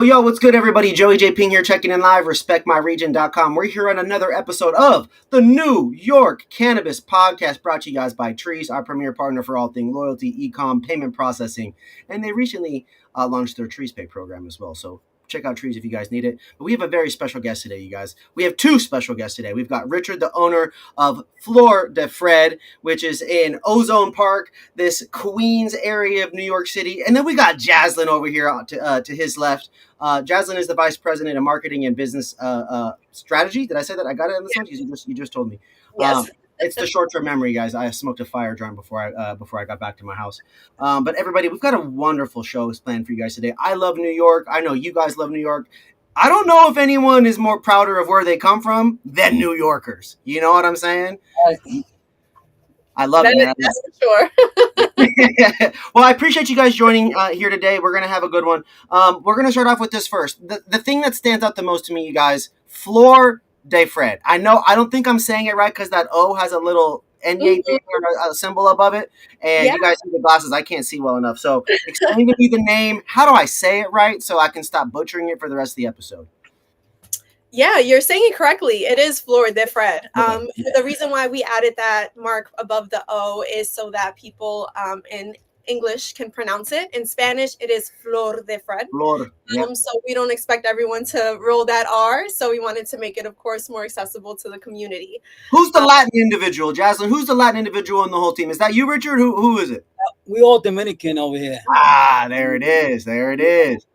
Yo, what's good, everybody? Joey J. Ping here, checking in live, respectmyregion.com. We're here on another episode of the New York Cannabis Podcast, brought to you guys by Trees, our premier partner for all things loyalty, e-com, payment processing. And they recently launched their Trees Pay program as well. So check out Trees if you guys need it. But we have a very special guest today, you guys. We have two special guests today. We've got Richard, the owner of Flor de Fred, which is in Ozone Park, this Queens area of New York City. And then we got Jazlyn over here to his left. Jazlyn is the vice president of marketing and business strategy. Did I say that? I got it in the sentence. You just told me. Yes. It's the short-term memory, guys. I smoked a fire joint before I got back to my house. But everybody, we've got a wonderful show planned for you guys today. I love New York. I know you guys love New York. I don't know if anyone is more prouder of where they come from than New Yorkers. You know what I'm saying? I love it, man. That's for sure. Well, I appreciate you guys joining here today. We're going to have a good one. We're going to start off with this first. The thing that stands out the most to me, you guys, Flor de Fred. I don't think I'm saying it right because that O has a little NJ or a symbol above it. And you guys see the glasses. I can't see well enough. So explain to me the name. How do I say it right so I can stop butchering it for the rest of the episode? Yeah, you're saying it correctly. It is Flor de Fred. The reason why we added that mark above the O is so that people in English can pronounce it. In Spanish, it is Flor de Fred. Flor. So we don't expect everyone to roll that R. So we wanted to make it, of course, more accessible to the community. Who's the Latin individual, Jazlyn? Who's the Latin individual in the whole team? Is that you, Richard? Who is it? We all Dominican over here. There it is. There it is.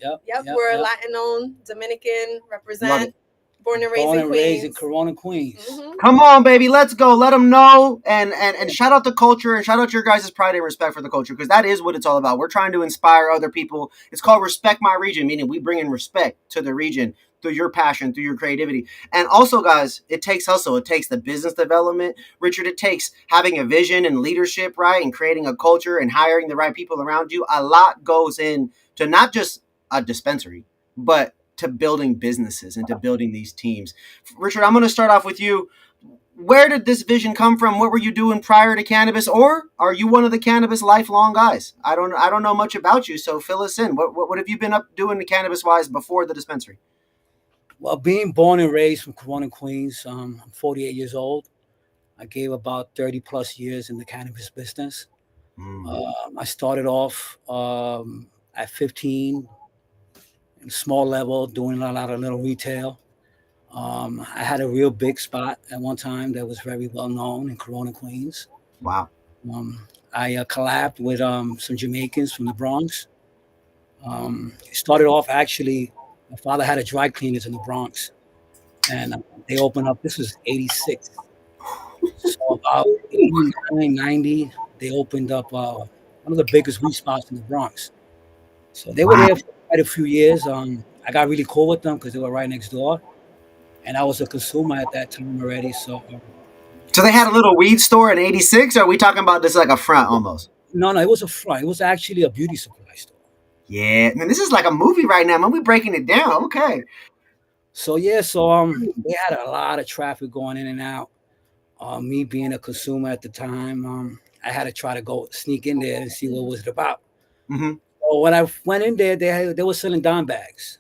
Yep, we're Latin-owned, Dominican, represent, born and raised in Corona, Queens. Mm-hmm. Come on, baby, let's go. Let them know, and shout out the culture, and shout out your guys' pride and respect for the culture, because that is what it's all about. We're trying to inspire other people. It's called Respect My Region, meaning we bring in respect to the region through your passion, through your creativity. And also, guys, it takes hustle. It takes the business development. Richard, it takes having a vision and leadership, right, and creating a culture and hiring the right people around you. A lot goes into not just a dispensary, but to building businesses and to building these teams. Richard, I'm going to start off with you. Where did this vision come from? What were you doing prior to cannabis, or are you one of the cannabis lifelong guys? I don't know much about you, so fill us in. What have you been up doing cannabis wise before the dispensary? Well, being born and raised from Corona, Queens, I'm 48 years old. I gave about 30 plus years in the cannabis business. I started off at 15. Small level, doing a lot of little retail. I had a real big spot at one time that was very well known in Corona, Queens. Wow. I collabed with some Jamaicans from the Bronx. It started off actually, my father had a dry cleaners in the Bronx, and they opened up, this was 86. So about 89, 90, they opened up one of the biggest weed spots in the Bronx. So they were there for quite a few years. I got really cool with them because they were right next door, and I was a consumer at that time already. So they had a little weed store in '86. Or are we talking about this like a front almost? No, it was a front. It was actually a beauty supply store. Yeah, man, this is like a movie right now. Man, we're breaking it down. Okay. So they had a lot of traffic going in and out. Me being a consumer at the time, I had to try to go sneak in there and see what was it about. Mm-hmm. So when I went in there, they were selling dime bags.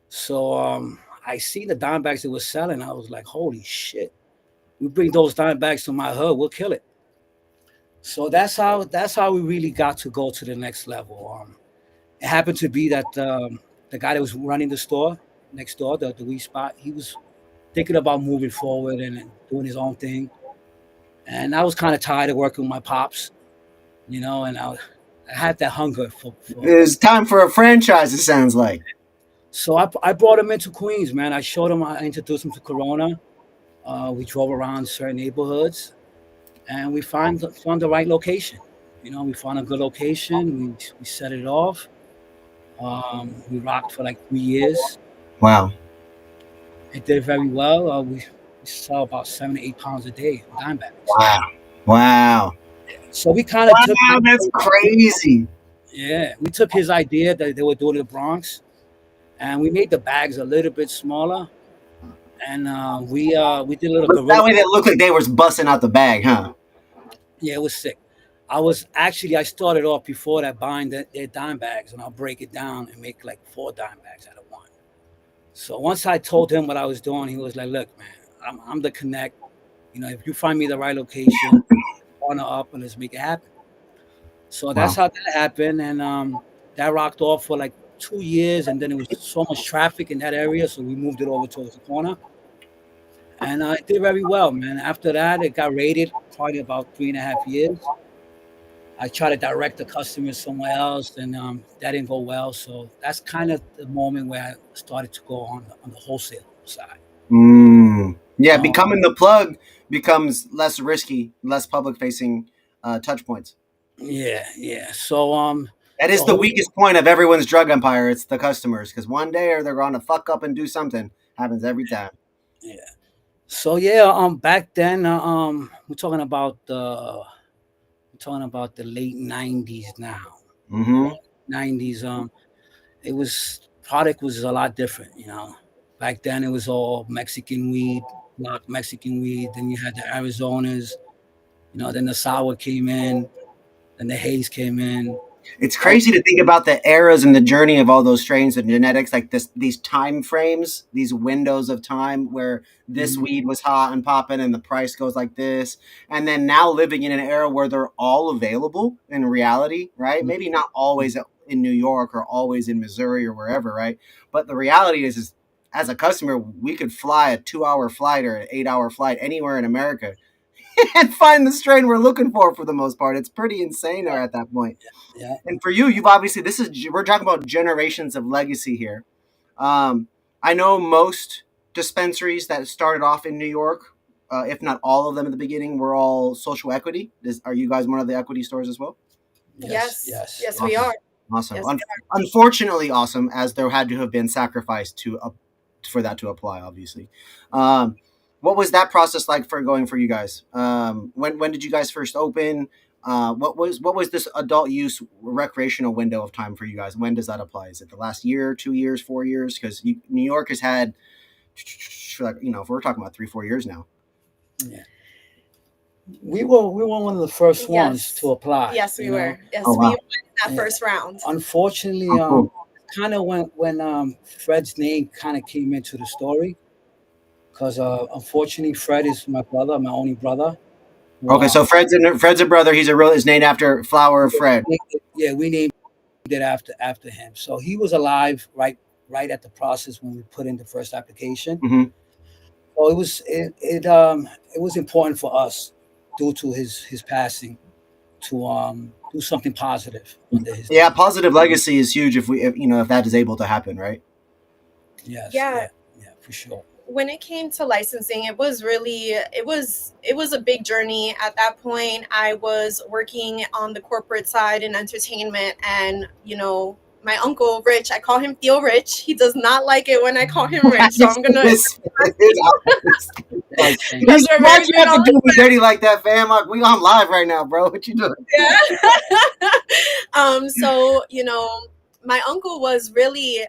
So I see the dime bags they were selling. I was like, holy shit. We bring those dime bags to my hood, we'll kill it. So that's how we really got to go to the next level. It happened to be that the guy that was running the store next door, the weed spot, he was thinking about moving forward and doing his own thing. And I was kind of tired of working with my pops, and I had that hunger for It's time for a franchise, it sounds like. So I brought him into Queens, man. I showed him, I introduced him to Corona. We drove around certain neighborhoods, and we found the right location. We found a good location. We set it off. We rocked for like 3 years. Wow. It did very well. We saw about 7 to 8 pounds a day of dime bags. Wow. So we kind of took. Wow, that's crazy. Yeah, we took his idea that they were doing in the Bronx, and we made the bags a little bit smaller, and we did a little. That way, they looked like they was busting out the bag, huh? Yeah, it was sick. I started off before that buying their dime bags, and I'll break it down and make like 4 dime bags out of one. So once I told him what I was doing, he was like, "Look, man, I'm the connect. You know, if you find me the right location, on up and let's make it happen." So that's how that happened, and that rocked off for like 2 years, and then it was so much traffic in that area, so we moved it over towards the corner, and it did very well, man. After that, it got raided probably about 3.5 years. I tried to direct the customers somewhere else, and that didn't go well. So that's kind of the moment where I started to go on the wholesale side. Yeah, becoming the plug becomes less risky, less public facing touch points. Yeah. So that is the weakest point of everyone's drug empire. It's the customers, because one day or they're going to fuck up and do something. Happens every time. Yeah. So yeah, back then, we're talking about the late '90s now. Mm-hmm. '90s. It was product was a lot different, you know. Back then, it was all Mexican weed, block Mexican weed. Then you had the Arizonas, you know. Then the sour came in, then the haze came in. It's crazy to think about the eras and the journey of all those strains and genetics, like these time frames, these windows of time where this weed was hot and popping and the price goes like this. And then now living in an era where they're all available in reality, right? Maybe not always in New York or always in Missouri or wherever, right? But the reality is as a customer, we could fly a 2-hour flight or an 8-hour flight anywhere in America and find the strain we're looking for the most part. It's pretty insane at that point. Yeah. And for you, you've obviously, we're talking about generations of legacy here. I know most dispensaries that started off in New York, if not all of them at the beginning, were all social equity. Are you guys one of the equity stores as well? Yes, awesome. we are. Awesome. Yes, unfortunately, awesome, as there had to have been sacrifice for that to apply, obviously. What was that process like for you guys? When did you guys first open? What was this adult use recreational window of time for you guys? When does that apply? Is it the last year, 2 years, 4 years? Because New York has had, if we're talking about 3-4 years now. Yeah. We were one of the first ones to apply. Yes, we were. Yes, wow. we were in that first round. Unfortunately, kind of when Fred's name kind of came into the story, because unfortunately Fred is my brother, my only brother. Okay, so Fred's a brother. He's named after Flor de Fred. Yeah, we named it after him. So he was alive right at the process when we put in the first application. Mm-hmm. So it was important for us, due to his passing, to do something positive under his name. Positive legacy is huge if that is able to happen, right? Yes. Yeah, for sure. When it came to licensing, it was a big journey. At that point, I was working on the corporate side in entertainment, and my uncle Rich, I call him Theo Rich. He does not like it when I call him Rich, so I'm gonna. Why'd you have to do me dirty like that, fam? We on live right now, bro. What you doing? Yeah. So my uncle was really,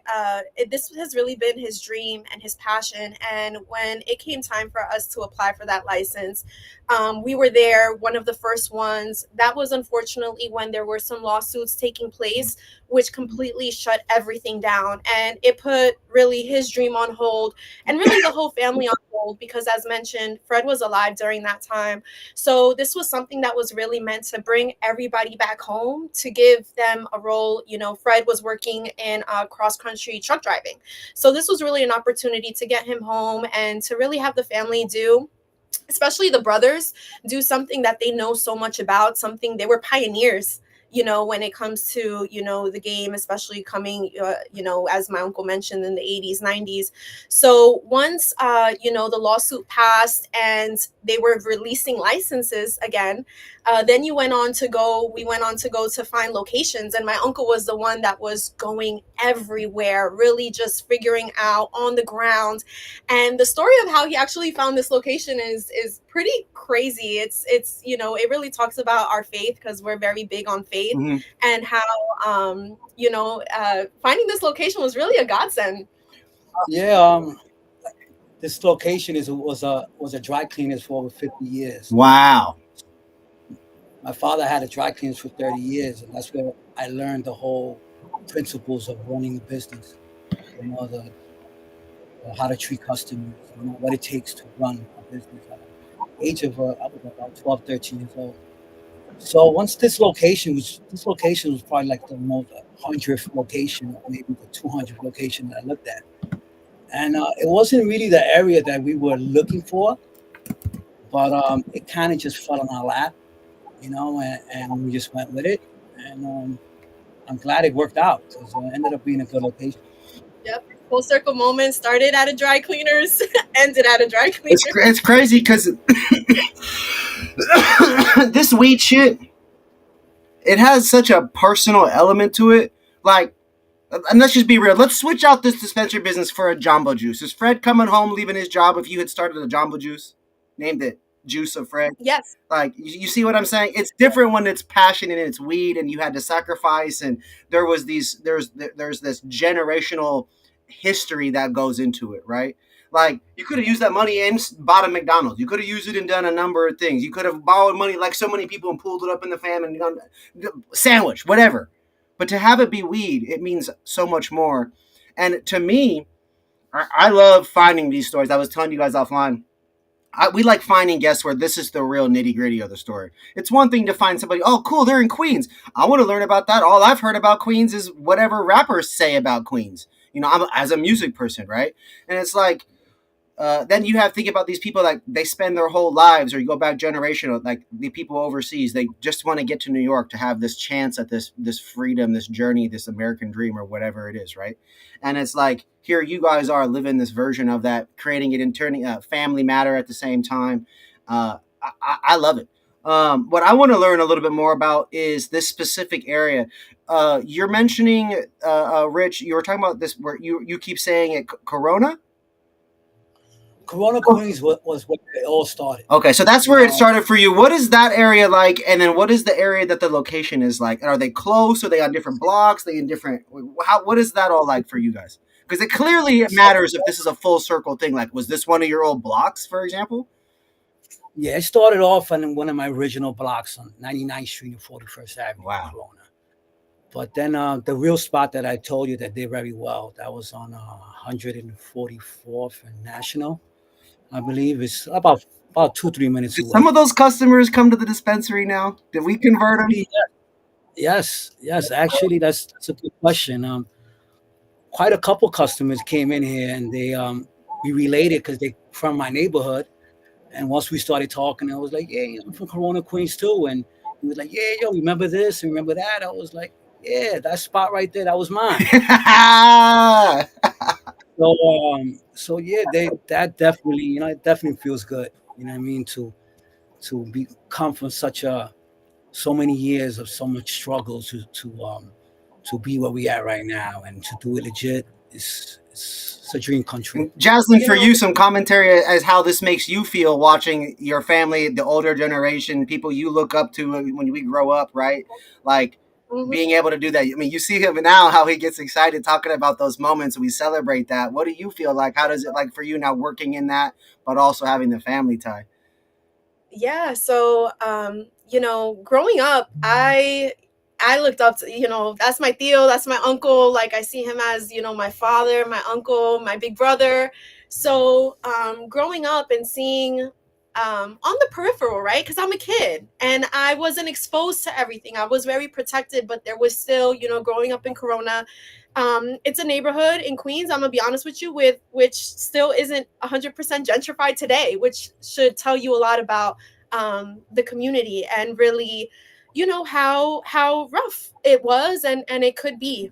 this has really been his dream and his passion. And when it came time for us to apply for that license, we were there, one of the first ones. That was unfortunately when there were some lawsuits taking place, which completely shut everything down. And it put really his dream on hold, and really the whole family on hold, because as mentioned, Fred was alive during that time. So this was something that was really meant to bring everybody back home, to give them a role. Fred was working in cross-country truck driving. So this was really an opportunity to get him home and to really have the family especially the brothers, do something that they know so much about, something they were pioneers, when it comes to, the game, especially coming, as my uncle mentioned, in the 80s, 90s. So once, the lawsuit passed and they were releasing licenses again, then we went on to go to find locations. And my uncle was the one that was going everywhere, really just figuring out on the ground. And the story of how he actually found this location is pretty crazy. It's it really talks about our faith, because we're very big on faith. Mm-hmm. And how finding this location was really a godsend. Yeah, this location was a dry cleaners for over 50 years. Wow. My father had a dry cleaners for 30 years, and that's where I learned the whole principles of running a business. You know, how to treat customers, you know, what it takes to run a business at the age of, I was about 12, 13 years old. So once this location was probably like the most 100th location, or maybe the 200th location that I looked at. And it wasn't really the area that we were looking for, but it kind of just fell on our lap, you know, and we just went with it. And I'm glad it worked out because it ended up being a good location. Yep. Full circle moment. Started at a dry cleaners, ended at a dry cleaners. It's crazy because this weed shit, it has such a personal element to it. Like, and let's just be real. Let's switch out this dispensary business for a Jumbo Juice. Is Fred coming home leaving his job if you had started a Jumbo Juice? Named it Juice of Fred. Yes. Like, you see what I'm saying? It's different when it's passion and it's weed and you had to sacrifice, and there's this generational history that goes into it, right? Like, you could have used that money and bought a McDonald's. You could have used it and done a number of things. You could have borrowed money like so many people and pulled it up in the family and done sandwich, whatever. But to have it be weed, it means so much more. And to me, I love finding these stories. I was telling you guys offline. We like finding guests where this is the real nitty gritty of the story. It's one thing to find somebody, oh, cool, they're in Queens. I want to learn about that. All I've heard about Queens is whatever rappers say about Queens. You know, I'm as a music person, right? And it's like, then you have to think about these people, like they spend their whole lives, or you go back generational, like the people overseas, they just want to get to New York to have this chance at this freedom, this journey, this American dream, or whatever it is, right? And it's like, here you guys are living this version of that, creating it and turning family matter at the same time. I love it. What I want to learn a little bit more about is this specific area. You're mentioning, Rich, you were talking about this where you keep saying it, Corona? Corona Queens was where it all started. Okay, so that's where it started for you. What is that area like? And then what is the area that the location is like? Are they close? Are they on different blocks? Are they in different? What is that all like for you guys? Because it clearly matters if this is a full circle thing. Like, was this one of your old blocks, for example? Yeah, it started off on one of my original blocks on 99th Street and 41st Avenue. Wow. Corona. But then the real spot that I told you that did very well, that was on 144th and National. I believe it's about 2-3 minutes away. Some of those customers come to the dispensary now. Did we convert them? Yes. Actually, that's a good question. Quite a couple customers came in here, and they we related because they from my neighborhood. And once we started talking, I was like, "Yeah, I'm from Corona, Queens too." And he was like, "Yeah, yo, remember this and remember that?" I was like, "Yeah, that spot right there, that was mine." So yeah, that definitely, you know, it definitely feels good. You know what I mean? To come from so many years of so much struggle to be where we at right now and to do it legit it's a dream come true. Jazlyn, for you, some commentary as how this makes you feel watching your family, the older generation, people you look up to when we grow up, right? Like, being able to do that. I mean, you see him now, how he gets excited talking about those moments. We celebrate that. What do you feel like? How does it like for you now working in that, but also having the family tie? Yeah. So, you know, growing up, I looked up to, you know, that's my Theo, that's my uncle. Like, I see him as, you know, my father, my uncle, my big brother. So, growing up and seeing on the peripheral, right? Because I'm a kid and I wasn't exposed to everything. I was very protected, but there was still, you know, growing up in Corona, it's a neighborhood in Queens, I'm gonna be honest with you, with which still isn't 100% gentrified today, which should tell you a lot about the community and really, you know, how rough it was and it could be.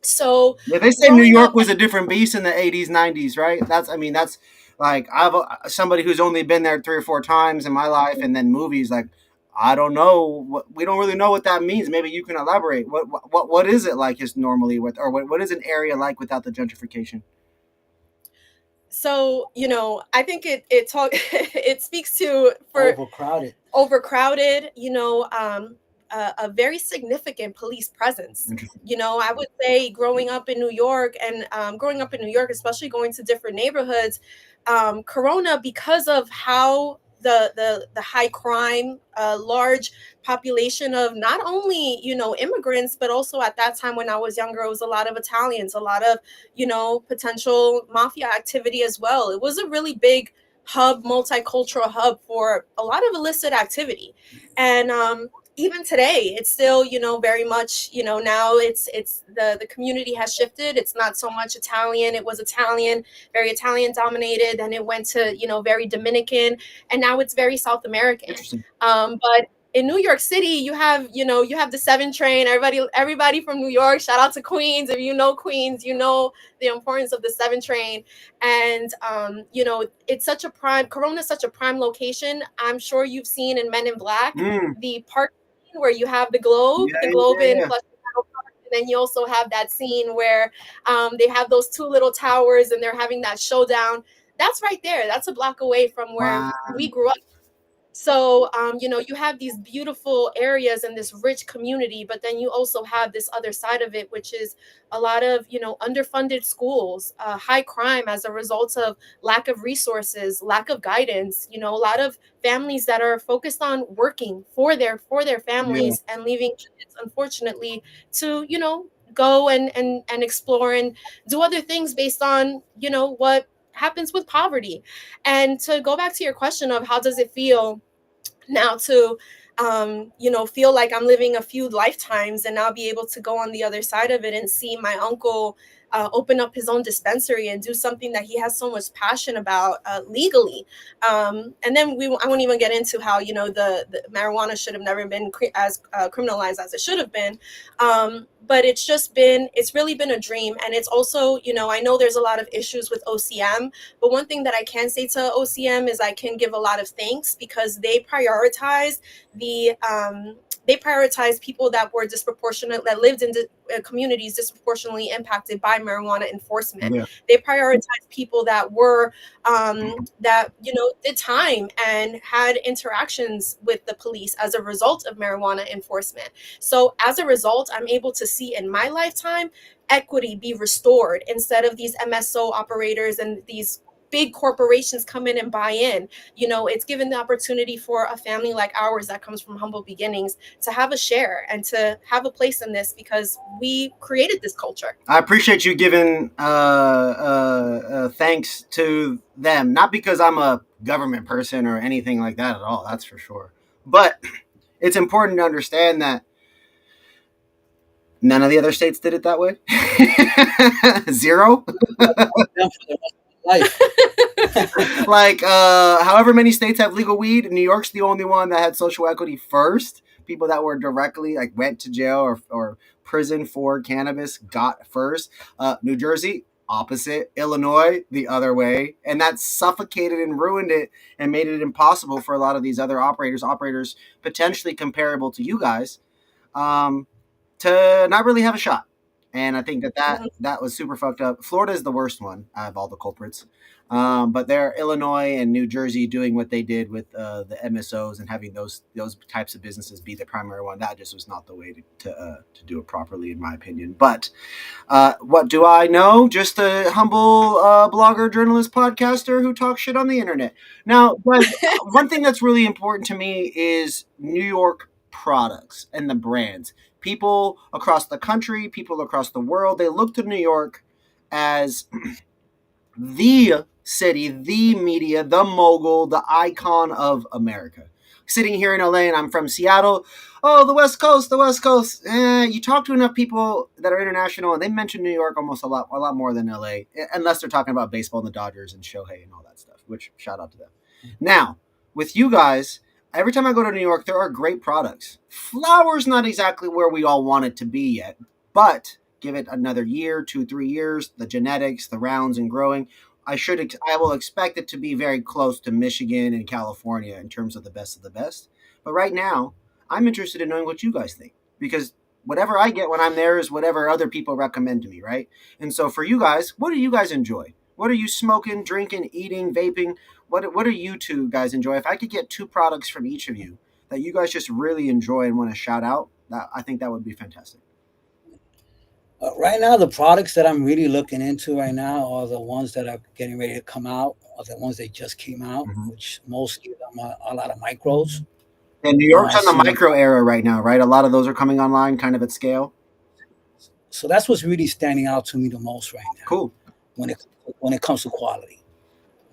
So yeah, they say New York was a different beast in the 80s, 90s, right? That's like, I've somebody who's only been there 3 or 4 times in my life, and then movies, like, I don't know, we don't really know what that means. Maybe you can elaborate. What is it like is normally with, or what is an area like without the gentrification? So, you know, I think it speaks to for overcrowded, you know, a very significant police presence. You know, I would say growing up in New York, especially going to different neighborhoods, Corona, because of how the high crime, large population of not only, you know, immigrants, but also at that time when I was younger, it was a lot of Italians, a lot of, you know, potential mafia activity as well. It was a really big hub, multicultural hub for a lot of illicit activity. And even today it's still, you know, very much, you know, now it's the community has shifted. It's not so much Italian. It was Italian, very Italian dominated, then it went to, you know, very Dominican, and now it's very South American. Interesting. But in New York City, you have, you know, you have the 7 train. Everybody from New York, shout out to Queens. If you know Queens, you know the importance of the 7 train. And you know, it's such a prime, Corona is such a prime location. I'm sure you've seen in Men in Black, the park where you have the globe, in Flushing Meadow Park. And then you also have that scene where they have those 2 little towers and they're having that showdown. That's right there. That's a block away from where we grew up. So, you know, you have these beautiful areas and this rich community, but then you also have this other side of it, which is a lot of, you know, underfunded schools, high crime as a result of lack of resources, lack of guidance, you know, a lot of families that are focused on working for their families and leaving kids, unfortunately, to, you know, go and explore and do other things based on, you know, what happens with poverty. And to go back to your question of how does it feel now to you know, feel like I'm living a few lifetimes and now be able to go on the other side of it and see my uncle open up his own dispensary and do something that he has so much passion about legally. And then I won't even get into how, you know, the marijuana should have never been as criminalized as it should have been. But it's really been a dream. And it's also, you know, I know there's a lot of issues with OCM, but one thing that I can say to OCM is I can give a lot of thanks because they prioritize people that were disproportionate, that lived in communities disproportionately impacted by marijuana enforcement. They prioritize people that were that, you know, did time and had interactions with the police as a result of marijuana enforcement. So as a result, I'm able to see in my lifetime equity be restored instead of these MSO operators and these big corporations come in and buy in. You know, it's given the opportunity for a family like ours that comes from humble beginnings to have a share and to have a place in this because we created this culture. I appreciate you giving thanks to them, not because I'm a government person or anything like that at all, that's for sure. But it's important to understand that none of the other states did it that way. Zero. Life. Like however many states have legal weed, New York's the only one that had social equity first. People that were directly like went to jail or prison for cannabis got first. New Jersey, opposite. Illinois, the other way. And that suffocated and ruined it and made it impossible for a lot of these other operators potentially comparable to you guys, to not really have a shot. And I think that was super fucked up. Florida is the worst one out of all the culprits. But they're Illinois and New Jersey doing what they did with the MSOs and having those types of businesses be the primary one. That just was not the way to do it properly, in my opinion. But what do I know? Just a humble blogger, journalist, podcaster who talks shit on the internet. Now, one thing that's really important to me is New York products and the brands. People across the country, people across the world, they look to New York as the city, the media, the mogul, the icon of America. Sitting here in LA and I'm from Seattle. Oh, the West Coast, the West Coast. You talk to enough people that are international and they mention New York almost a lot more than LA, unless they're talking about baseball and the Dodgers and Shohei and all that stuff, which shout out to them. Now, with you guys, every time I go to New York, there are great products. Flour's not exactly where we all want it to be yet, but give it another year, 2-3 years, the genetics, the rounds and growing. I will expect it to be very close to Michigan and California in terms of the best. But right now, I'm interested in knowing what you guys think, because whatever I get when I'm there is whatever other people recommend to me, right? And so for you guys, what do you guys enjoy? What are you smoking, drinking, eating, vaping? What do you two guys enjoy? If I could get 2 products from each of you that you guys just really enjoy and want to shout out, I think that would be fantastic. Right now, the products that I'm really looking into right now are the ones that are getting ready to come out. are the ones that just came out, Mhm. which mostly are a lot of micros. And New York's I on the see them. micro era right now, right? A lot of those are coming online, kind of at scale. So that's what's really standing out to me the most right now. Cool. When it comes to quality,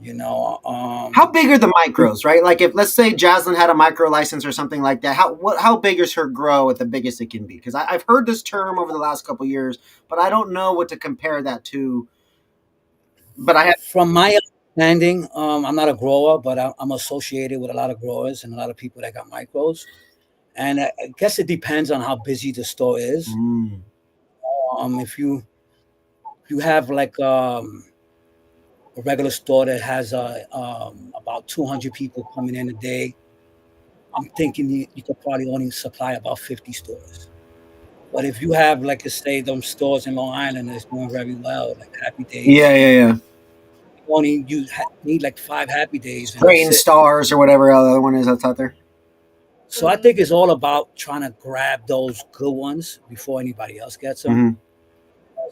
How big are the micros, right? Like if let's say Jazlyn had a micro license or something like that, how big is her grow at the biggest it can be? Because I've heard this term over the last couple of years, but I don't know what to compare that to. But I have From my understanding, I'm not a grower, but I'm associated with a lot of growers and a lot of people that got micros. And I guess it depends on how busy the store is. If you have like a regular store that has about 200 people coming in a day, I'm thinking you could probably only supply about 50 stores. But if you have, like, let's say, them stores in Long Island that's doing very well, like Happy Days, yeah. you need like 5 Happy Days, and Grain that's it. Stars or whatever the other one is that's out there. So I think it's all about trying to grab those good ones before anybody else gets them.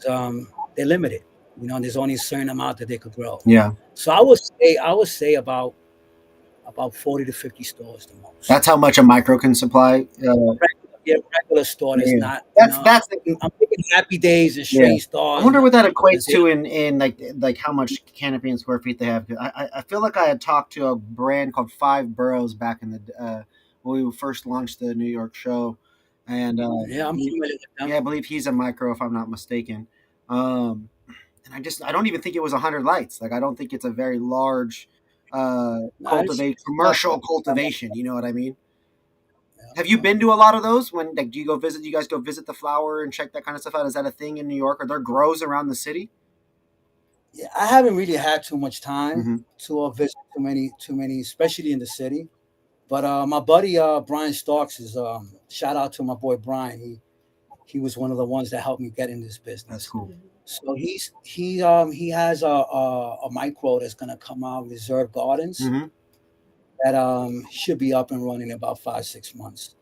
They're limited, and there's only a certain amount that they could grow. Yeah. So I would say about 40 to 50 stores the most. That's how much a micro can supply. Regular store is not. That's I'm thinking Happy Days and Yeah. Strange Stars. I wonder what that equates to in like how much canopy and square feet they have. I feel like I had talked to a brand called Five Boroughs back in the when we first launched the New York show, and Yeah, I'm familiar with them. yeah, I believe he's a micro if I'm not mistaken. And I don't even think it was 100 lights. Like I don't think it's a very large commercial cultivation. You know what I mean? Have you been to a lot of those? When like, do you guys go visit the flower and check that kind of stuff out? Is that a thing in New York? Are there grows around the city? Yeah, I haven't really had too much time to visit too many, especially in the city. But my buddy Brian Starks is shout out to my boy Brian. He was one of the ones that helped me get in this business. That's cool. So he has a micro that's gonna come out, Reserve Gardens. That should be up and running in about 5-6 months.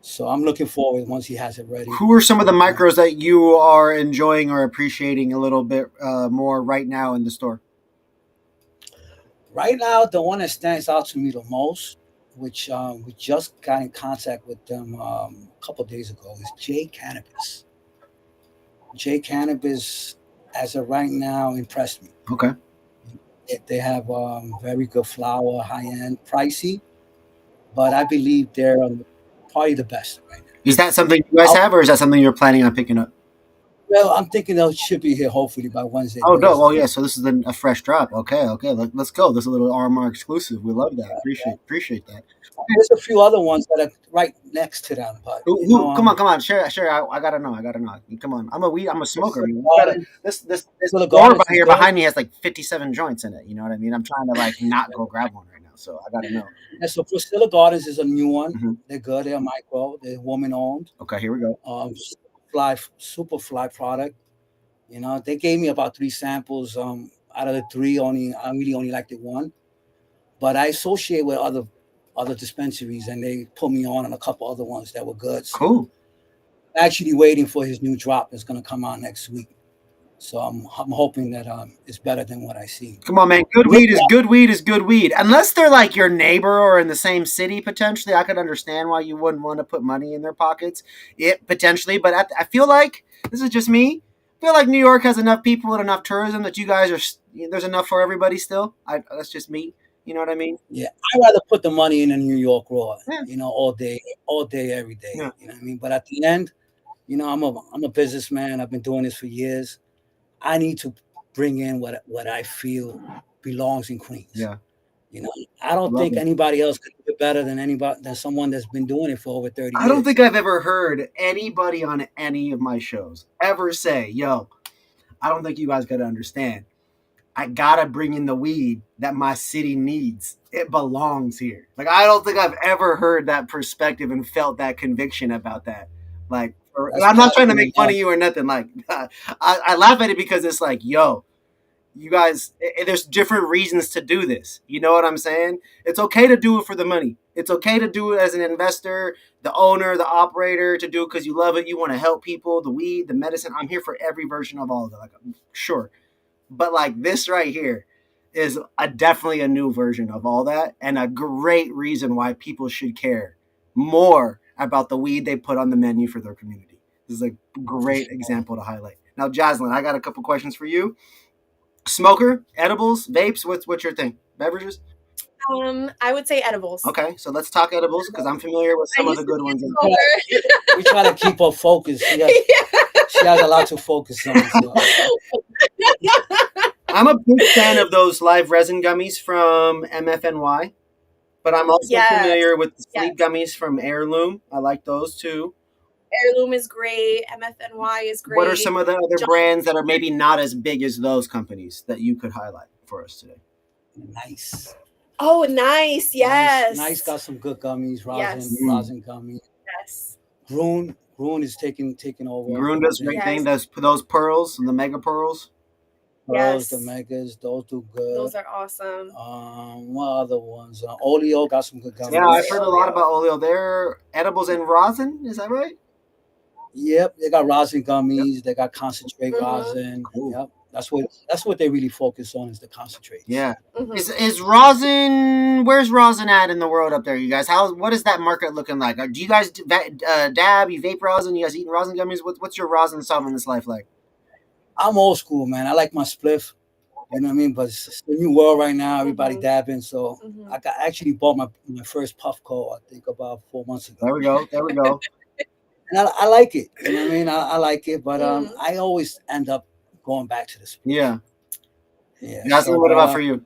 So I'm looking forward once he has it ready. Who are some of the micros that you are enjoying or appreciating a little bit more right now in the store? Right now, the one that stands out to me the most, which we just got in contact with them a couple of days ago, is J Cannabis. J Cannabis, as of right now, impressed me. Okay. They have very good flower, high-end, pricey, but I believe they're probably the best right now. Is that something you guys have, or is that something you're planning on picking up? Well, I'm thinking they should be here hopefully by Wednesday. Oh, no. Oh, yeah. So this is a fresh drop. Okay. Let's go. This is a little RMR exclusive. We love that. Appreciate that. There's a few other ones that are right next to them, but come on, share. I gotta know. Come on, I'm a smoker. This door here behind me has like 57 joints in it. You know what I mean? I'm trying to like not go grab one right now, so I gotta know. Yeah, so Priscilla Gardens is a new one. They're good. They're micro. They're woman owned. Okay, here we go. Super fly product. They gave me about 3 samples. Out of the 3, I really only liked the one. But I associate with other dispensaries, and they put me on a couple other ones that were good. So cool. I'm actually waiting for his new drop that's going to come out next week. So I'm hoping that it's better than what I see. Come on, man. Good weed is good weed. Unless they're like your neighbor or in the same city, potentially, I could understand why you wouldn't want to put money in their pockets. Potentially, but I feel like, this is just me, I feel like New York has enough people and enough tourism that you guys there's enough for everybody still. That's just me. You know what I mean? Yeah, I'd rather put the money in a New York raw, all day, every day. Yeah. You know what I mean? But at the end, I'm a businessman. I've been doing this for years. I need to bring in what I feel belongs in Queens. Yeah. I don't think anybody else could do it better than someone that's been doing it for over 30 years. I don't think I've ever heard anybody on any of my shows ever say, yo, I don't think you guys got to understand. I gotta bring in the weed that my city needs. It belongs here. Like, I don't think I've ever heard that perspective and felt that conviction about that. Like, I'm not trying to make fun of you or nothing. Like, I laugh at it because it's like, yo, you guys, there's different reasons to do this. You know what I'm saying? It's okay to do it for the money. It's okay to do it as an investor, the owner, the operator, to do it because you love it. You want to help people, the weed, the medicine. I'm here for every version of all of it. Like, sure. But like this right here, is definitely a new version of all that, and a great reason why people should care more about the weed they put on the menu for their community. This is a great example to highlight. Now, Jazlyn, I got a couple questions for you. Smoker, edibles, vapes. What's your thing? Beverages. I would say edibles. Okay, so let's talk edibles because I'm familiar with I some of used the to good be ones. a smoker. We try to keep her focused. She has a lot to focus on. So. I'm a big fan of those live resin gummies from MFNY, but I'm also Yes, familiar with the yes. sleep gummies from Heirloom. I like those too. Heirloom is great. MFNY is great. What are some of the other John- brands that are maybe not as big as those companies that you could highlight for us today? Nice. Oh, nice. Yes. Nice got some good gummies. Yes. Rosin gummies. Yes. Grun is taking over. Grun does great thing. Those pearls and the mega pearls. Pearls, Yes. the megas, those do good. Those are awesome. What other ones? Oleo got some good gummies. Yeah, I've heard a lot about Oleo. They're edibles and rosin. Is that right? Yep, they got rosin gummies. Yep. They got concentrate rosin. Cool. Yep, that's what they really focus on is the concentrates. Yeah. Is rosin? Where's rosin at in the world up there, you guys? What is that market looking like? Do you guys dab? You vape rosin? You guys eating rosin gummies? What's your rosin solve in this life like? I'm old school, man. I like my spliff. You know what I mean? But it's the new world right now. Everybody dabbing. So I actually bought my first puff coat, I think, about 4 months ago. There we go. And I like it. You know what I mean? I like it. But I always end up going back to the spliff. Yeah. Yeah. What about for you?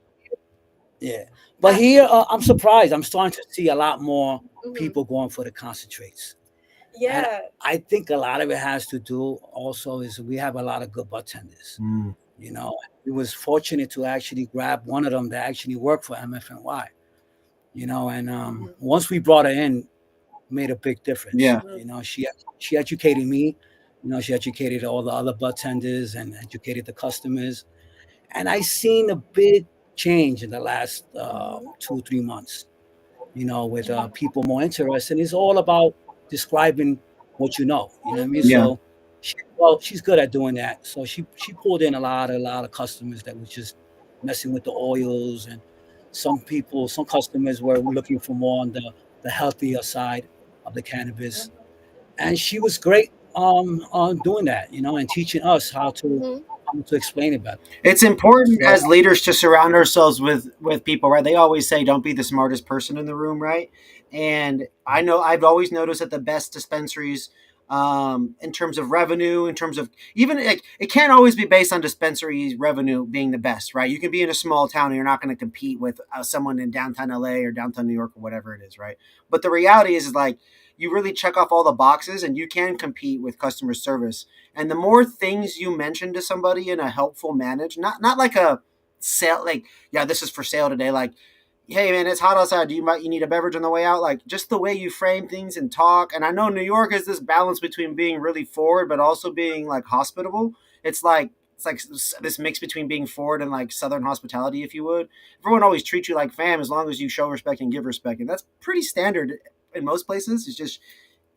Yeah. But here, I'm surprised. I'm starting to see a lot more people going for the concentrates. Yeah. And I think a lot of it has to do also is we have a lot of good bartenders. You know, we was fortunate to actually grab one of them that actually worked for MFNY. You know, and once we brought her in, made a big difference. Yeah. You know, she educated me. You know, she educated all the other bartenders and educated the customers. And I seen a big change in the last 2-3 months. You know, with people more interested. It's all about describing what you know. You know what I mean? Yeah. So she's good at doing that. So she pulled in a lot of customers that was just messing with the oils, and some customers were looking for more on the healthier side of the cannabis. And she was great on doing that, you know, and teaching us how to explain it better. It's important as leaders to surround ourselves with people, right? They always say don't be the smartest person in the room, right? And I know I've always noticed that the best dispensaries, in terms of revenue, in terms of even like it can't always be based on dispensaries revenue being the best, right? You can be in a small town and you're not going to compete with someone in downtown LA or downtown New York or whatever it is, right? But the reality is like you really check off all the boxes and you can compete with customer service. And the more things you mention to somebody in a helpful manner, not like a sale, like, yeah, this is for sale today. Like, hey man, it's hot outside. You need a beverage on the way out. Like just the way you frame things and talk. And I know New York is this balance between being really forward, but also being like hospitable. It's like this mix between being forward and like Southern hospitality, if you would. Everyone always treats you like fam as long as you show respect and give respect. And that's pretty standard in most places. It's just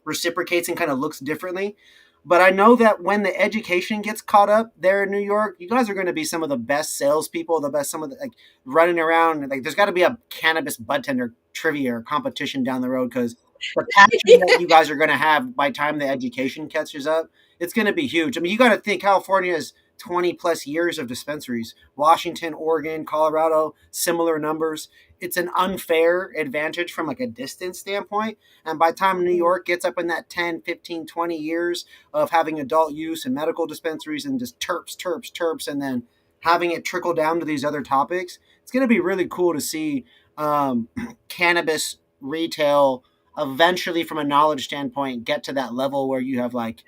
reciprocates and kind of looks differently. But I know that when the education gets caught up there in New York, you guys are going to be some of the best salespeople, some of the like running around. Like there's got to be a cannabis budtender trivia or competition down the road because the passion that you guys are going to have by the time the education catches up, it's going to be huge. I mean, you got to think California is 20 plus years of dispensaries. Washington, Oregon, Colorado, similar numbers. It's an unfair advantage from like a distance standpoint. And by the time New York gets up in that 10, 15, 20 years of having adult use and medical dispensaries and just terps, and then having it trickle down to these other topics, it's going to be really cool to see cannabis retail eventually from a knowledge standpoint get to that level where you have like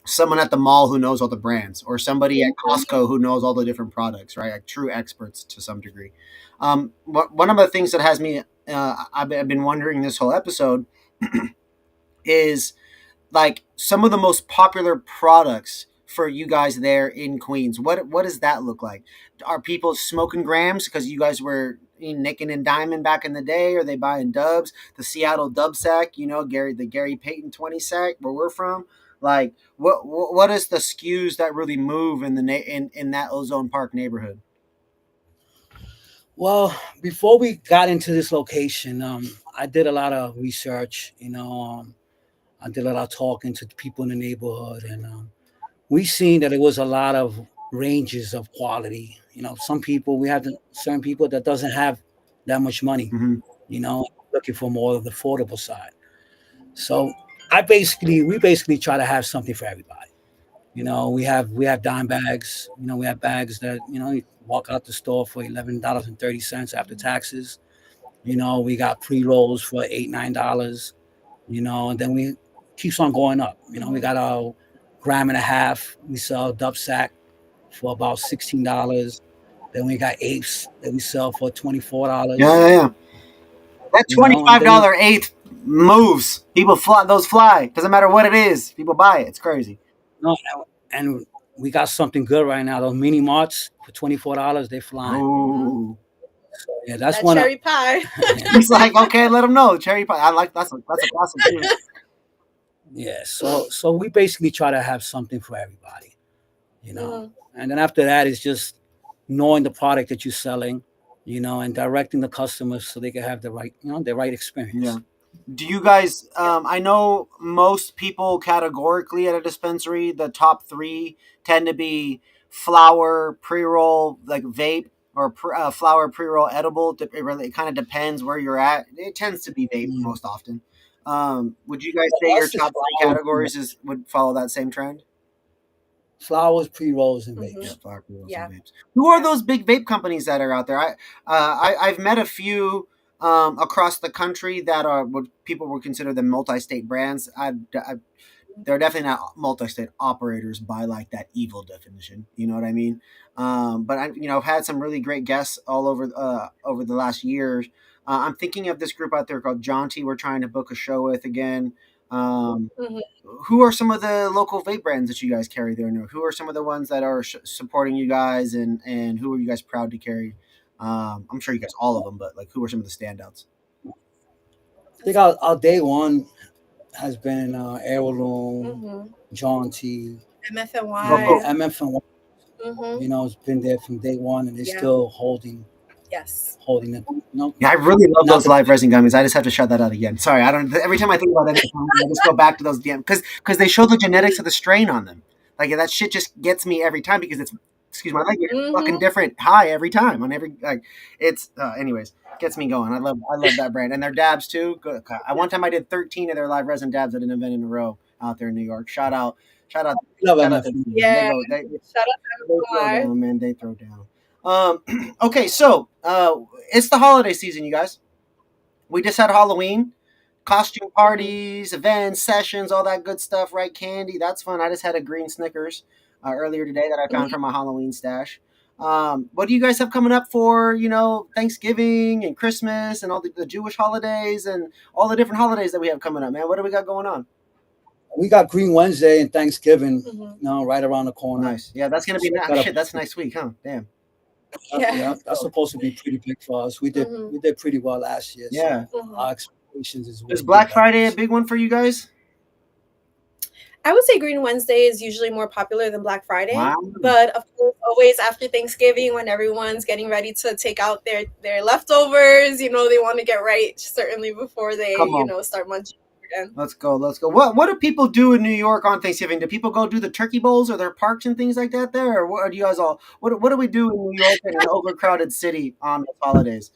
someone at the mall who knows all the brands or somebody at Costco who knows all the different products, right? Like true experts to some degree. One of the things that has me, I've been wondering this whole episode is like some of the most popular products for you guys there in Queens. What does that look like? Are people smoking grams because you guys were nicking and diming back in the day? Are they buying dubs? The Seattle dub sack, you know, the Gary Payton 20 sack where we're from. Like what is the SKUs that really move in the in that Ozone Park neighborhood? Well, before we got into this location, I did a lot of research. I did a lot of talking to people in the neighborhood, and we seen that it was a lot of ranges of quality. Some people we have certain people that doesn't have that much money. Mm-hmm. Looking for more of the affordable side. So we basically try to have something for everybody. We have dime bags. We have bags that you walk out the store for $11.30 after taxes. We got pre rolls for $8-9. And then we keeps on going up. We got a gram and a half. We sell dub sack for about $16. Then we got apes that we sell for Yeah, $24. yeah, yeah. That And $25 then eighth moves. People fly. Those fly. Doesn't matter what it is. People buy it. It's crazy. no, and we got something good right now. Those mini marts for $24, they flying. Oh, So, yeah, that's That one. cherry pie. he's like, okay, let them know. Cherry pie. I like that's a classic too. Yeah, so we basically try to have something for everybody, you know. Mhm. And then after that is just knowing the product that you're selling, and directing the customers so they can have the right experience. Yeah. Do you guys? I know most people categorically at a dispensary, the top three tend to be flower, pre roll, like vape, or flower, pre roll, edible. It kind of depends where you're at. It tends to be vape Mm. most often. Would you guys say For your us, it's top three categories would follow that same trend? flowers, pre-rolls, and Mhm. Yeah, vapes. flower, pre rolls, Yeah. and vapes. Who are Yeah. those big vape companies that are out there? I've met a few across the country that are what people would consider them multi-state brands. They're definitely not multi-state operators by like that evil definition. You know what I mean? But I've had some really great guests all over the last years. I'm thinking of this group out there called Jaunty. We're trying to book a show with again. Um, Mhm. who are some of the local vape brands that you guys carry there? And who are some of the ones that are supporting you guys, and who are you guys proud to carry? I'm sure you guys all of them, but like, who are some of the standouts? I think our day one has been Heirloom, Mhm. Jaunty, Coco. MFNY. MFN. Mhm. It's been there from day one, and they're Yeah. still Yes. holding it. Yeah, I really love Not those the live resin gummies. I just have to shout that out again. Sorry, I don't. Every time I think about that, I just go back to those damn because they show the genetics of the strain on them. Like that shit just gets me every time because it's excuse my language, it's fucking Mhm. different high every time on every like it's. Anyways, gets me going. I love that brand and their dabs too. Good. I one time I did 13 of their live resin dabs at an event in a row out there in New York. Shout out, love shout out to MFN. them. Yeah. Shout out to They throw MFNY. down, man. They throw down. Okay, so it's the holiday season, you guys. We just had Halloween, costume Mhm. parties, events, sessions, all that good stuff, right? Candy, that's fun. I just had a green Snickers earlier today that I found Mhm. from my Halloween stash. What do you guys have coming up for, Thanksgiving and Christmas and all the Jewish holidays and all the different holidays that we have coming up, man? What do we got going on? We got Green Wednesday and Thanksgiving, Mhm. right around the corner. Nice. Yeah, that's going to be So we nice. got Shit, that's a nice week, huh? Damn. Yeah. yeah, that's supposed to be pretty big for us. We did Mhm. we did pretty well last year, so Yeah. Mhm. our expectations is Is way Black better Friday a this year. big one for you guys? I would say Green Wednesday is usually more popular than Black Friday, Wow. but of course, always after Thanksgiving, when everyone's getting ready to take out their leftovers, they want to get right certainly before they Come on. start munching again. Let's go. Let's go. What do people do in New York on Thanksgiving? Do people go do the turkey bowls? Are there parks and things like that there? Or what do you guys all what do we do in New York in an overcrowded city on the holidays?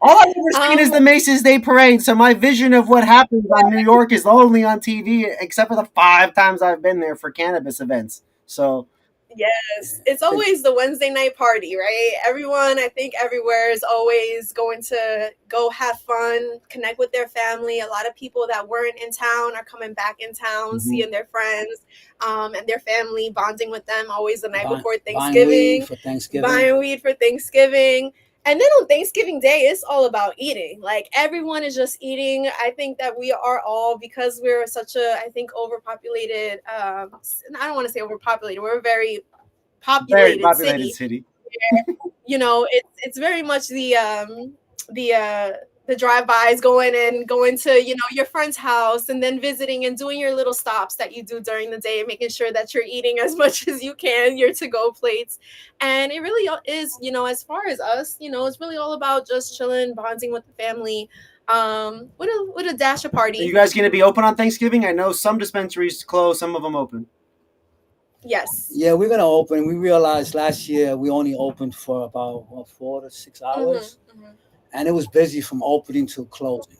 All I've ever seen is Um, the Macy's Day Parade, so my vision of what happens on New York is only on TV, except for the 5 times I've been there for cannabis events. So yes, it's always the Wednesday night party, right? Everyone, I think everywhere is always going to go have fun, connect with their family. A lot of people that weren't in town are coming back in town, mhm. seeing their friends, and their family, bonding with them always the night before Buying weed Thanksgiving, for Thanksgiving. buying weed for Thanksgiving. And then on Thanksgiving Day, it's all about eating. Like everyone is just eating. I think that we are all, because we're such a, I think, overpopulated. I don't want to say overpopulated. We're a very Very populated populated city. city. It's very much the the drive-bys, going to, you know, your friend's house, and then visiting and doing your little stops that you do during the day, making sure that you're eating as much as you can, your to-go plates. And it really is, you know, as far as us, you know, it's really all about just chilling, bonding with the family, with a dash of party. Are you guys going to be open on Thanksgiving? I know some dispensaries close, some of them open. Yes. Yeah, we're gonna open. We realized last year we only opened for about 4 to 6 hours, and it was busy from opening to closing.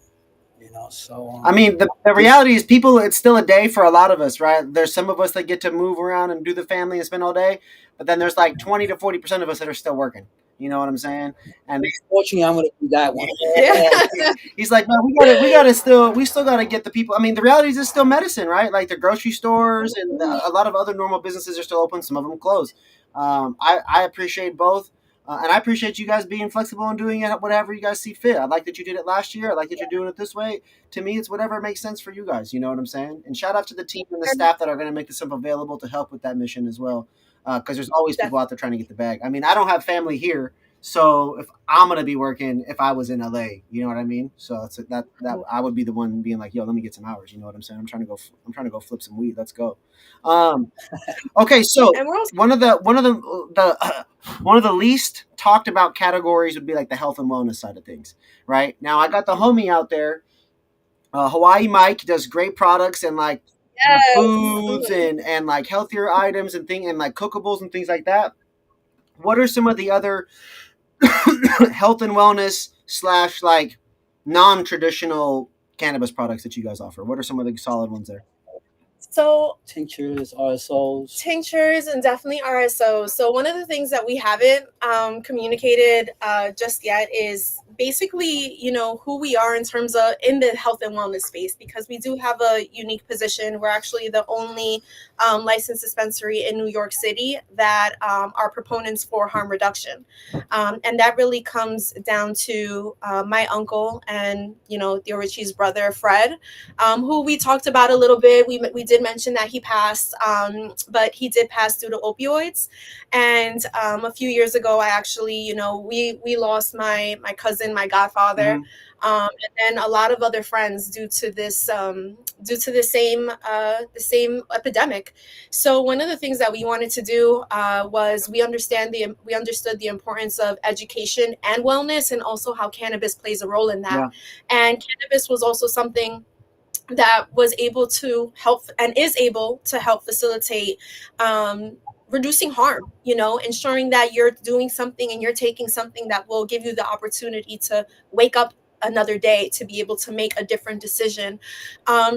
You know, so I mean, the reality is, people, it's still a day for a lot of us, right? There's some of us that get to move around and do the family and spend all day, but then there's like 20 to 40% of us that are still working. You know what I'm saying? And fortunately, I'm gonna do that one. Yeah. He's like, no, we still gotta get the people. I mean, the reality is, it's still medicine, right? Like the grocery stores and a lot of other normal businesses are still open. Some of them closed. I appreciate both. And I appreciate you guys being flexible and doing it whatever you guys see fit. I like that you did it last year. I like that you're doing it this way. To me, it's whatever makes sense for you guys. You know what I'm saying? And shout out to the team and the staff that are going to make this stuff available to help with that mission as well. Because there's always people out there trying to get the bag. I mean, I don't have family here, so if I'm going to be working, if I was in LA, you know what I mean? So it's that I would be the one being like, yo, let me get some hours. You know what I'm saying? I'm trying to go flip some weed. Let's go. Okay, so one of the least talked about categories would be like the health and wellness side of things, right? Now I got the homie out there, Hawaii Mike. He does great products and like foods and like healthier items and like cookables and things like that. What are some of the other health and wellness / like non-traditional cannabis products that you guys offer? What are some of the solid ones there? So tinctures, RSOs. And definitely RSOs. So one of the things that we haven't communicated just yet is basically, you know, who we are in terms of in the health and wellness space, because we do have a unique position. We're actually the only licensed dispensary in New York City that are proponents for harm reduction. And that really comes down to my uncle and, you know, the Richie's brother, Fred, who we talked about a little bit. We did mention that he passed, but he did pass due to opioids. And a few years ago, I actually, you know, we lost my cousin, my godfather, and then a lot of other friends due to this the same epidemic. So one of the things that we wanted to do was we understood the importance of education and wellness, and also how cannabis plays a role in that. Yeah. And cannabis was also something that was able to help and is able to help facilitate reducing harm, you know, ensuring that you're doing something and you're taking something that will give you the opportunity to wake up another day to be able to make a different decision.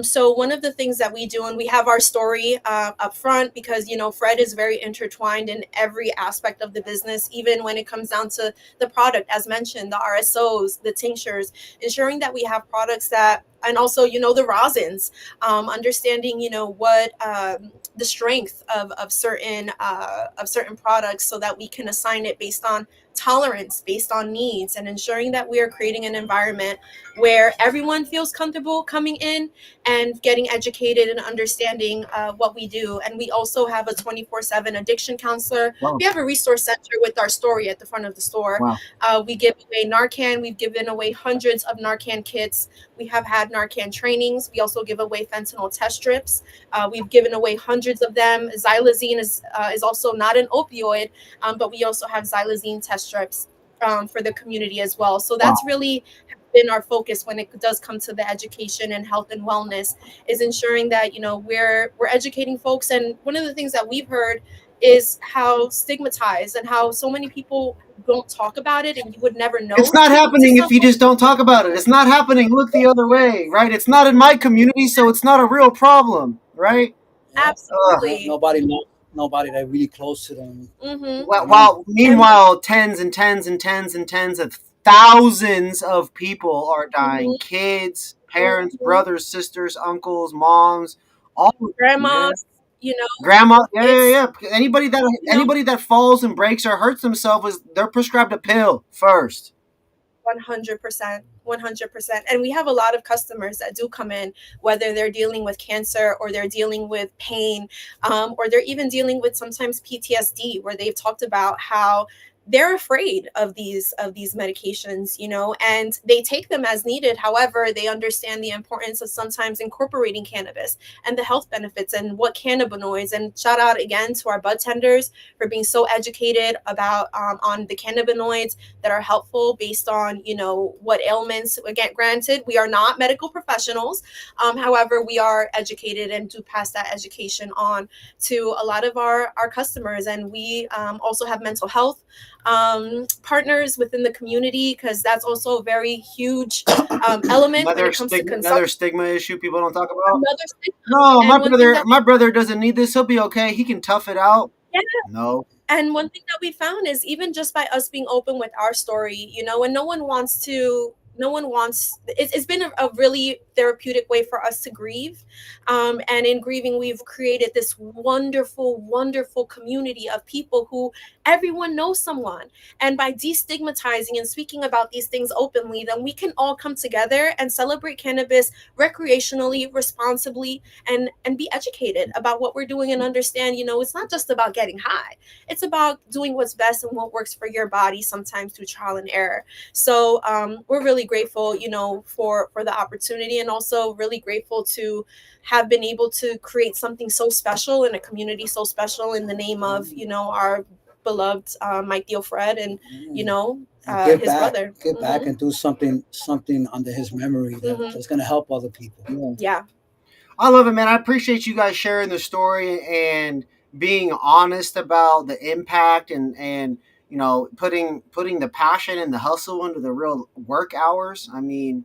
So one of the things that we do, and we have our story up front, because, you know, Fred is very intertwined in every aspect of the business, even when it comes down to the product, as mentioned, the RSOs, the tinctures, ensuring that we have products that, and also, you know, the rosins, understanding, you know, what the strength of certain products, so that we can assign it based on tolerance, based on needs, and ensuring that we are creating an environment where everyone feels comfortable coming in and getting educated and understanding what we do. And we also have a 24/7 addiction counselor. Wow. We have a resource center with our story at the front of the store. Wow. We give away Narcan. We've given away hundreds of Narcan kits. We have had Narcan trainings. We also give away fentanyl test strips. We've given away hundreds of them. Xylazine is also not an opioid, but we also have Xylazine test strips for the community as well. So that's really been our focus when it does come to the education and health and wellness, is ensuring that, you know, we're educating folks. And one of the things that we've heard is how stigmatized and how so many people don't talk about it, and you would never know. It's not happening if you just don't talk about it. It's not happening. Look the other way, right? It's not in my community, so it's not a real problem, right? Absolutely. Nobody that really close to them. While meanwhile, tens and tens and tens and tens of thousands of people are dying. Kids, parents, brothers, sisters, uncles, moms, all grandmas. You know, grandma, yeah. Anybody that falls and breaks or hurts themselves, they're prescribed a pill first. 100%. And we have a lot of customers that do come in, whether they're dealing with cancer or they're dealing with pain, or they're even dealing with sometimes PTSD, where they've talked about how they're afraid of these medications, you know, and they take them as needed. However, they understand the importance of sometimes incorporating cannabis and the health benefits and what cannabinoids. And shout out again to our bud tenders for being so educated about on the cannabinoids that are helpful based on, you know, what ailments. Again, granted, we are not medical professionals. However, we are educated and do pass that education on to a lot of our customers. And we also have mental health partners within the community, because that's also a very huge element when it comes to consumption. Another stigma issue people don't talk about. Another stigma. No, And my brother doesn't need this. He'll be okay. He can tough it out. yeah. No. And one thing that we found is even just by us being open with our story, you know, and it's been a really therapeutic way for us to grieve. And in grieving, we've created this wonderful, wonderful community of people who everyone knows someone. And by destigmatizing and speaking about these things openly, then we can all come together and celebrate cannabis recreationally, responsibly, and be educated about what we're doing and understand, you know, it's not just about getting high. It's about doing what's best and what works for your body, sometimes through trial and error. So we're really grateful, you know, for the opportunity, and also really grateful to have been able to create something so special in a community so special in the name of, you know, our beloved Mike Theo Fred and, you know, his brother. Get back and do something under his memory that's going to help other people. Yeah. I love it, man. I appreciate you guys sharing the story and being honest about the impact and you know, putting the passion and the hustle into the real work hours. I mean,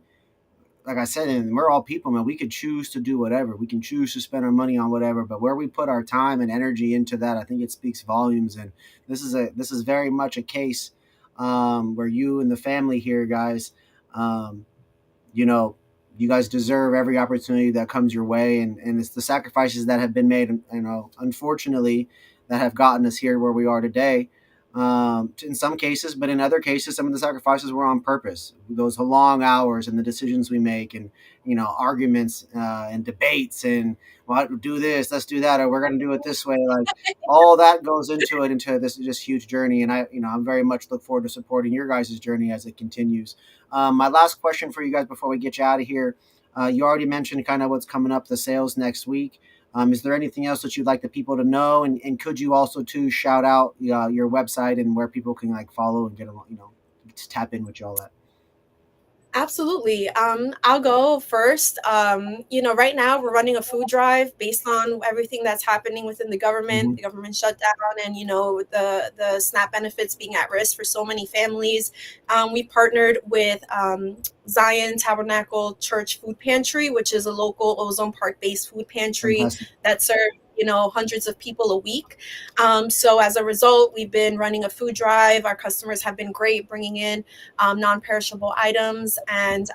like I said, and we're all people, man. We could choose to do whatever. We can choose to spend our money on whatever, but where we put our time and energy into that, I think it speaks volumes. And this is very much a case where you and the family here, guys, you know, you guys deserve every opportunity that comes your way, and it's the sacrifices that have been made, you know, unfortunately, that have gotten us here where we are today. In some cases, but in other cases, some of the sacrifices were on purpose. Those long hours and the decisions we make, and you know, arguments and debates, and well, do this, let's do that, or we're going to do it this way. Like all that goes into this just huge journey, and I'm very much look forward to supporting your guys' journey as it continues. My last question for you guys before we get you out of here. You already mentioned kind of what's coming up, the sales next week. Is there anything else that you'd like the people to know? And could you also too shout out your website and where people can like follow and get along, you know, to tap in with y'all at? Absolutely. I'll go first. You know, right now we're running a food drive based on everything that's happening within the government, the government shutdown, and, you know, the SNAP benefits being at risk for so many families. We partnered with Zion Tabernacle Church Food Pantry, which is a local Ozone Park based food pantry that serves, you know, hundreds of people a week. So as a result, we've been running a food drive. Our customers have been great, bringing in non-perishable items and,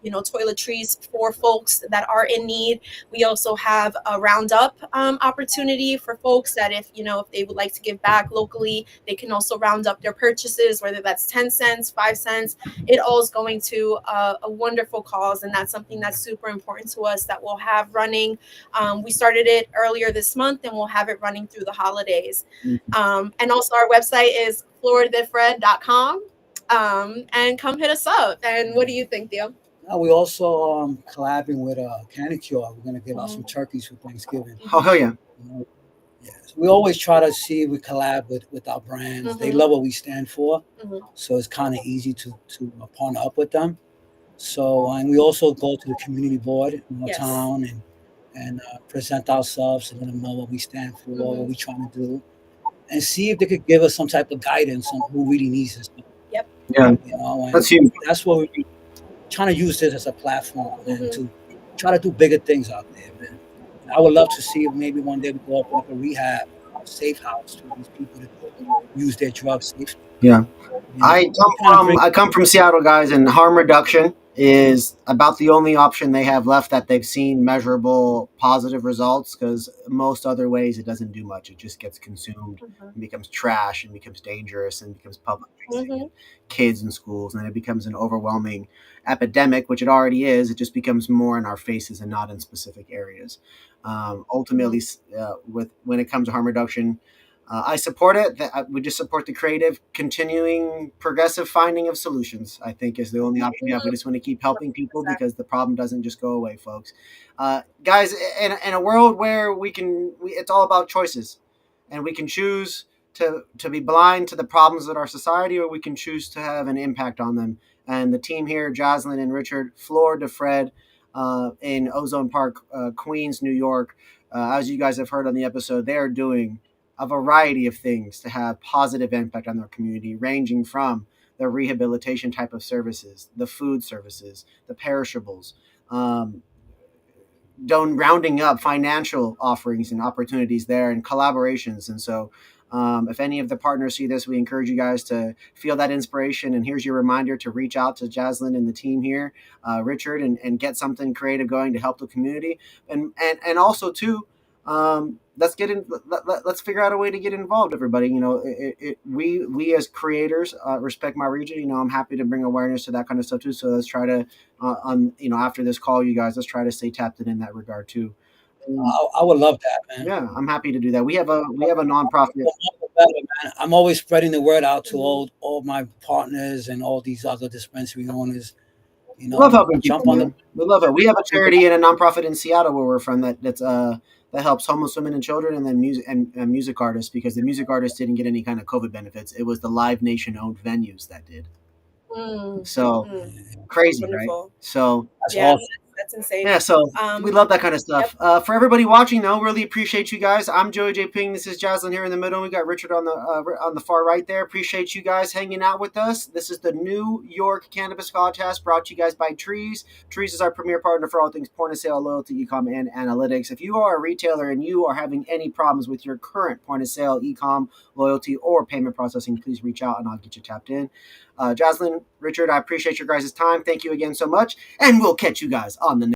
you know, toiletries for folks that are in need. We also have a roundup opportunity for folks that if they would like to give back locally, they can also round up their purchases, whether that's 10 cents, 5 cents. It all is going to a wonderful cause. And that's something that's super important to us that we'll have running. We started it earlier this month and we'll have it running through the holidays. And also our website is flordefred.com. And come hit us up. And what do you think, Theo? We also collabing with Canicure. We're going to give out some turkeys for Thanksgiving. Oh, hell yeah. Yes. We always try to see if we collab with our brands. They love what we stand for. So it's kind of easy to partner up with them. So, and we also go to the community board in our town and present ourselves and let them know what we stand for, what we're trying to do, and see if they could give us some type of guidance on who really needs this. Yep. Yeah. That's huge. That's what we're trying to use this as a platform and to try to do bigger things out there, man. I would love to see if maybe one day we go up like a rehab, safe house for these people to use their drugs safely. Yeah. I come from Seattle, guys, and harm reduction is about the only option they have left that they've seen measurable positive results, because most other ways it doesn't do much. It just gets consumed and becomes trash and becomes dangerous and becomes public facing kids in schools, and then it becomes an overwhelming epidemic, which it already is. It just becomes more in our faces and not in specific areas. Ultimately, when it comes to harm reduction, I support it. We just support the creative, continuing, progressive finding of solutions. I think is the only option we have. We just want to keep helping people because the problem doesn't just go away, folks. Guys, in a world where it's all about choices, and we can choose to be blind to the problems of our society, or we can choose to have an impact on them. And the team here, Jazlyn and Richard, Flor de Fred, in Ozone Park, Queens, New York. As you guys have heard on the episode, they are doing a variety of things to have positive impact on their community, ranging from the rehabilitation type of services, the food services, the perishables, rounding up financial offerings and opportunities there and collaborations. And so if any of the partners see this, we encourage you guys to feel that inspiration. And here's your reminder to reach out to Jazlyn and the team here, Richard, and get something creative going to help the community. And also too, let's get in. Let's figure out a way to get involved, everybody. We as creators, respect my region. I'm happy to bring awareness to that kind of stuff too. So let's try to, after this call, you guys, let's try to stay tapped in that regard too. I would love that, man. Yeah, I'm happy to do that. We have a nonprofit. I'm always spreading the word out to all my partners and all these other dispensary owners. Love helping people. We love it. We have a charity and a nonprofit in Seattle where we're from that helps homeless women and children, and then music artists, because the music artists didn't get any kind of COVID benefits. It was the Live Nation owned venues that did. Crazy, wonderful. Right? So that's insane. Yeah, so we love that kind of stuff. Yep. For everybody watching, though, really appreciate you guys. I'm Joey J. Ping. This is Jazlyn here in the middle. We got Richard on the far right there. Appreciate you guys hanging out with us. This is the New York Cannabis Podcast, brought to you guys by Trees. Trees is our premier partner for all things point of sale, loyalty, e-com, and analytics. If you are a retailer and you are having any problems with your current point of sale, e-com, loyalty, or payment processing, please reach out and I'll get you tapped in. Jazlyn, Richard, I appreciate your guys' time. Thank you again so much, and we'll catch you guys on the next